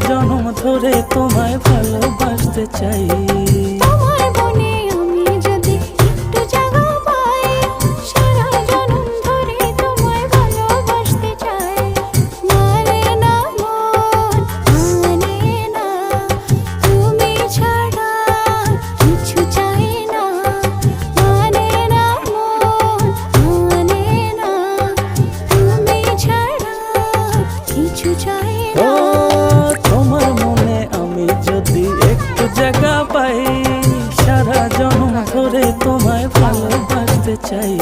জনম ধরে তোমায় ভালোবাসতে চাই। তোমার মনে আমি যদি একটু জায়গা পাই, সারা জনম ধরে তোমায় ভালোবাসতে চাই। মানে না মন, মানে না, তুমি ছাড়া কিছু চাই না। মানে না মন, মানে না, তুমি ছাড়া কিছু চাই না। তোমার মনে আমি যদি একটু জায়গা পাই, সারা জনম ধরে তোমায় ভালোবাসতে চাই।